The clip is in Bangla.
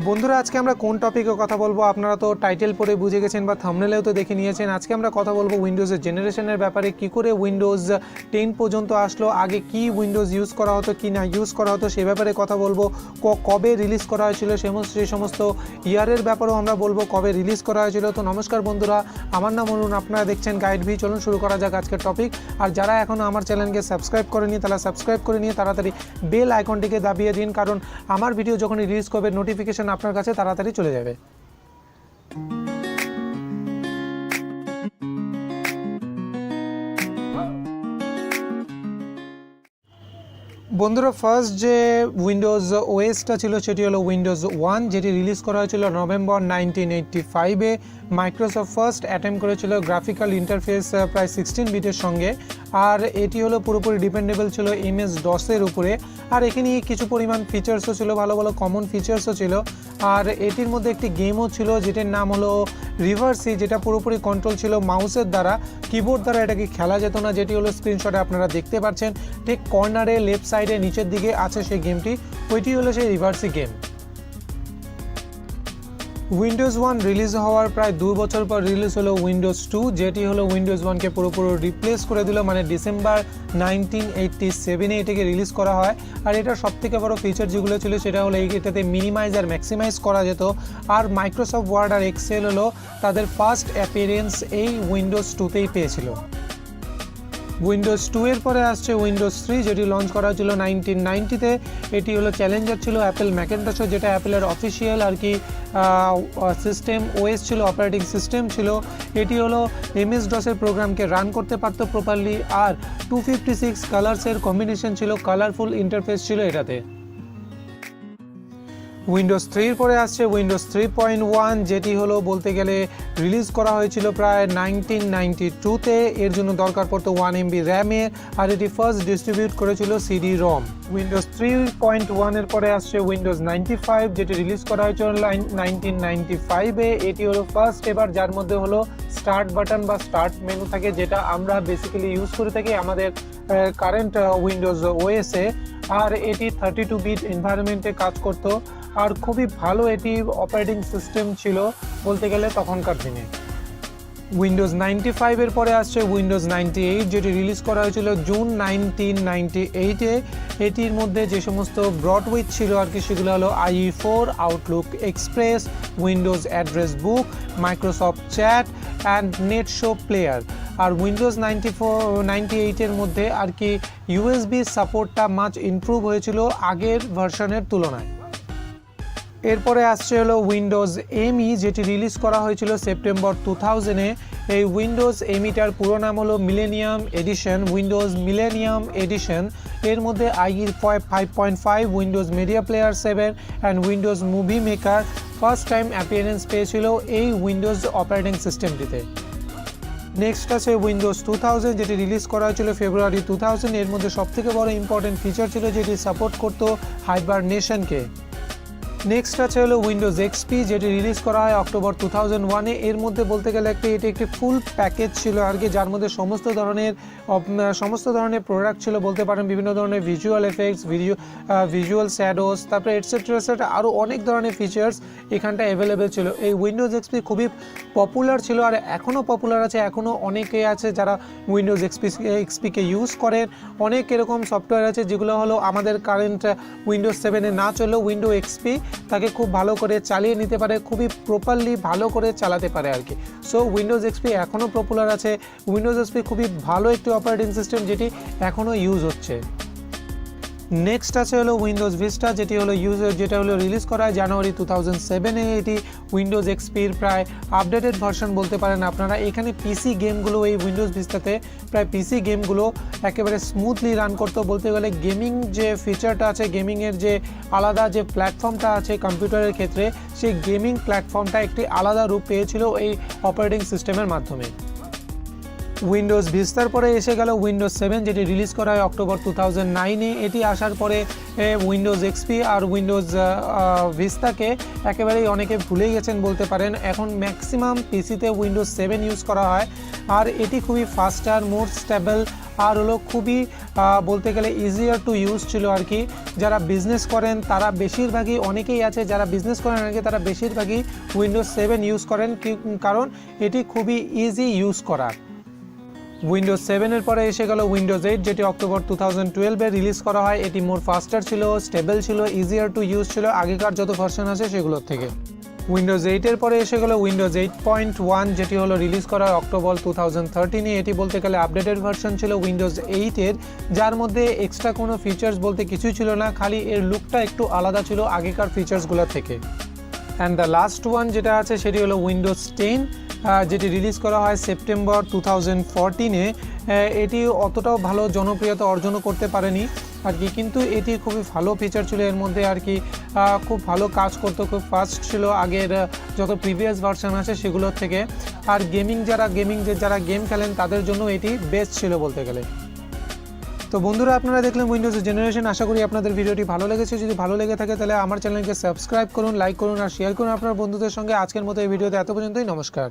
বন্ধুরা আজকে আমরা কোন টপিকে কথা বলবো আপনারা তো টাইটেল পড়ে বুঝে গেছেন বা থাম্বনেলেও তো দেখে নিয়েছেন। আজকে আমরা কথা বলবো উইন্ডোজের জেনারেশনের ব্যাপারে, কি করে উইন্ডোজ 10 পর্যন্ত আসলো, আগে কি উইন্ডোজ ইউজ করা হতো কি না ইউজ করা হতো সে ব্যাপারে কথা বলবো, কবে রিলিজ করা হয়েছিল সেই সমস্ত ইয়ারের ব্যাপারেও আমরা বলবো, কবে রিলিজ করা হয়েছিল। তো নমস্কার বন্ধুরা, আমার নাম অরুণ, আপনারা দেখছেন গাইড ভি। চলুন শুরু করা যাক আজকের টপিক। আর যারা এখনও আমার চ্যানেলকে সাবস্ক্রাইব করেনি তারা সাবস্ক্রাইব করে নিয়ে তাড়াতাড়ি বেল আইকনটিকে দাবিয়ে দিন, কারণ আমার ভিডিও যখনই রিলিজ করবে নোটিফিকেশন আপনার কাছে তাড়াতাড়ি চলে যাবে। বন্ধুরা ফার্স্ট যে উইন্ডোজ ওএসটা ছিল সেটি হলো উইন্ডোজ 1, যেটি রিলিজ করা হয়েছিল নভেম্বর 1985-এ। মাইক্রোসফট ফার্স্ট অ্যাটেম্প করেছিল গ্রাফিক্যাল ইন্টারফেস প্রায় 16 বিটের সঙ্গে, আর এটি হলো পুরোপুরি ডিপেন্ডেবল ছিল MS DOS-এর উপরে। আর এখানে কিছু পরিমাণ ফিচার্সও ছিল, ভালো ভালো কমন ফিচার্সও ছিল। আর এটির মধ্যে একটি গেমও ছিল যেটির নাম হলো রিভার্সি, যেটা পুরোপুরি কন্ট্রোল ছিল মাউসের দ্বারা, কিবোর্ড দ্বারা এটাকে খেলা যেত না, যেটি হলো স্ক্রিনশটে আপনারা দেখতে পাচ্ছেন। ঠিক কর্নারে লেফট সাইডে নিচের দিকে আছে সেই গেমটি, ওইটি হলো সেই রিভার্সি গেম। উইন্ডোজ 1 রিলিজ হওয়ার প্রায় 2 বছর পর রিলিজ হলো উইন্ডোজ 2, যেটি হলো উইন্ডোজ 1কে পুরোপুরি রিপ্লেস করে দিল, মানে ডিসেম্বর 1987-এ এটাকে রিলিজ করা হয়। আর এটার সবথেকে বড় ফিচার যেগুলো ছিল সেটা হলো এটাতে মিনিমাইজ আর ম্যাক্সিমাইজ করা যেত। আর মাইক্রোসফট ওয়ার্ড আর এক্সেল হলো তাদের ফার্স্ট অ্যাপিয়ারেন্স এই উইন্ডোজ 2তেই পেয়েছিল। উইন্ডোজ 2 এর পরে আসছে উইন্ডোজ 3, যেটি লঞ্চ করা হয়েছিল 1990-তে। এটি হলো চ্যালেঞ্জার ছিল অ্যাপেল ম্যাকেন্টশ, যেটা অ্যাপেলের অফিসিয়াল আর কি সিস্টেম ওএস ছিল, অপারেটিং সিস্টেম ছিল। এটি হলো MS DOS-এর প্রোগ্রামকে রান করতে পারতো প্রপারলি, আর 256 কালার্সের কম্বিনেশন ছিল, কালারফুল ইন্টারফেস ছিল এটাতে। উইন্ডোজ 3 পরে আসছে উইন্ডোজ 3.1, যেটি হলো বলতে গেলে রিলিজ করা হয়েছিল প্রায় 1992-তে। এর জন্য দরকার পড়তো 1 MB র্যামের, আর এটি ফার্স্ট ডিস্ট্রিবিউট করেছিল CD-ROM। উইন্ডোজ 3.1 এর পরে আসছে উইন্ডোজ 95, যেটি রিলিজ করা হয়েছিল 1995-এ। এটি হলো ফার্স্ট এবার যার মধ্যে হলো স্টার্ট বাটন বা স্টার্ট মেনু থাকে, যেটা আমরা বেসিক্যালি ইউজ করে থাকি আমাদের কারেন্ট উইন্ডোজ ওএসে। আর এটি 32 বিট এনভায়রনমেন্টে কাজ করতো, আর খুবই ভালো এটি অপারেটিং সিস্টেম ছিল বলতে গেলে তখনকার দিনে। উইন্ডোজ 95 এর পরে আসছে উইন্ডোজ 98, যেটি রিলিজ করা হয়েছিল জুন 1998-এ। এটির মধ্যে যে সমস্ত ব্রডউইথ ছিল আর কি সেগুলো হলো IE4, Outlook Express, Windows address book, Microsoft chat and net show player. আর উইন্ডোজ 98-এর মধ্যে আর কি USB সাপোর্টটা মাচ ইমপ্রুভ হয়েছিল আগের ভার্সনের তুলনায়। এরপরে আসছে হলো উইন্ডোজ ME, যেটি রিলিজ করা হয়েছিল সেপ্টেম্বর 2000-এ। এই উইন্ডোজ ME-টার পুরো নাম হলো millennium edition, Windows millennium edition. এর মধ্যে IE 5.5, Windows media player 7 and Windows movie maker first time appearance পেয়েছিল এই উইন্ডোজ অপারেটিং সিস্টেমটিতে। নেক্সট আছে উইন্ডোজ 2000, যেটি রিলিজ করা হয়েছিল ফেব্রুয়ারি 2000। এর মধ্যে সবথেকে বড় ইম্পর্টেন্ট ফিচার ছিল যেটি সাপোর্ট করতো হাইবারনেশনকে। নেক্সট আছে হলো উইন্ডোজ XP, যেটি রিলিজ করা হয় অক্টোবর 2001-এ। এর মধ্যে বলতে গেলে এটি একটি ফুল প্যাকেজ ছিল আর কি, যার মধ্যে সমস্ত ধরনের প্রোডাক্ট ছিল বলতে পারেন, বিভিন্ন ধরনের ভিজুয়াল এফেক্টস, ভিজুয়াল শ্যাডোস, তারপরে এটসেট্রা আরও অনেক ধরনের ফিচার্স এখানটা অ্যাভেলেবেল ছিল। এই উইন্ডোজ XP খুবই পপুলার ছিল, আর এখনও পপুলার আছে। এখনও অনেকে আছে যারা উইন্ডোজ XP-কে ইউজ করেন। অনেক এরকম সফটওয়্যার আছে যেগুলো হলো আমাদের কারেন্ট উইন্ডোজ 7-এ না চললেও উইন্ডোজ XP তাকে খুব ভালো করে চালিয়ে নিতে পারে, খুবই প্রপারলি ভালো করে চালাতে পারে আর কি। সো উইন্ডোজ XP এখনও পপুলার আছে। উইন্ডোজ XP খুবই ভালো একটি অপারেটিং সিস্টেম যেটি এখনও ইউজ হচ্ছে। নেক্সট আছে হলো উইন্ডোজ ভিস্টা, যেটা হলো রিলিজ করা হয় জানুয়ারি 2007-এ। এটি উইন্ডোজ XP-র প্রায় আপডেটেড ভার্সন বলতে পারেন আপনারা। এখানে পিসি গেমগুলো এই উইন্ডোজ ভিস্টাতে প্রায় পিসি গেমগুলো একেবারে স্মুথলি রান করতো বলতে গেলে। গেমিং যে ফিচারটা আছে, গেমিংয়ের যে আলাদা যে প্ল্যাটফর্মটা আছে কম্পিউটারের ক্ষেত্রে, সেই গেমিং প্ল্যাটফর্মটা একটি আলাদা রূপ পেয়েছিল এই অপারেটিং সিস্টেমের মাধ্যমে। উইন্ডোজ ভিস্তার পরে এসে গেল উইন্ডোজ 7, যেটি রিলিজ করা হয় অক্টোবর 2009-এ। এটি আসার পরে উইন্ডোজ এক্সপি আর উইন্ডোজ ভিস্তাকে একেবারেই অনেকে ভুলেই গেছেন বলতে পারেন। এখন ম্যাক্সিমাম পিসিতে উইন্ডোজ 7 ইউজ করা হয়, আর এটি খুবই ফাস্টার, মোর স্টেবল, আর হলো খুবই বলতে গেলে ইজিয়ার টু ইউজ ছিল আর কি। যারা বিজনেস করেন তারা বেশিরভাগই, অনেকেই আছে যারা বিজনেস করেন আর কি, তারা বেশিরভাগই উইন্ডোজ 7 ইউজ করেন, কারণ এটি খুবই ইজি ইউজ করার। উইন্ডোজ 7-এর পরে এসে গেল উইন্ডোজ 8, যেটি অক্টোবর 2012-এ রিলিজ করা হয়। এটি মোর ফাস্টার ছিল, স্টেবল ছিল, ইজিয়ার টু ইউজ ছিল আগেকার যত ভার্সন আছে সেগুলোর থেকে। উইন্ডোজ 8-এর পরে এসে গেল উইন্ডোজ 8.1, যেটি হলো রিলিজ করা হয় অক্টোবর 2013-এ। এটি বলতে গেলে আপডেটেড ভার্সন ছিল উইন্ডোজ 8-এর, যার মধ্যে এক্সট্রা কোনো ফিচার্স বলতে কিছুই ছিল না, খালি এর লুকটা একটু আলাদা ছিল আগেকার ফিচার্সগুলো থেকে। অ্যান্ড দ্য লাস্ট ওয়ান যেটা আছে সেটি হলো উইন্ডোজ 10, যেটি রিলিজ করা হয় সেপ্টেম্বর 2014-এ। এটি অতটাও ভালো জনপ্রিয়তা অর্জনও করতে পারেনি আর কি, কিন্তু এটি খুবই ভালো ফিচার ছিল এর মধ্যে আর কি। খুব ভালো কাজ করতো, খুব ফাস্ট ছিল আগের যত প্রিভিয়াস ভার্সন আছে সেগুলোর থেকে। আর যারা গেম খেলেন তাদের জন্য এটি বেস্ট ছিল বলতে গেলে। তো বন্ধুরা, আপনারা দেখলেন উইন্ডোজের জেনারেশন। আশা করি আপনাদের ভিডিওটি ভালো লেগেছে। যদি ভালো লেগে থাকে তাহলে আমার চ্যানেলকে সাবস্ক্রাইব করুন, লাইক করুন আর শেয়ার করুন আপনার বন্ধুদের সঙ্গে। আজকের মতো এই ভিডিওতে এত পর্যন্তই। নমস্কার।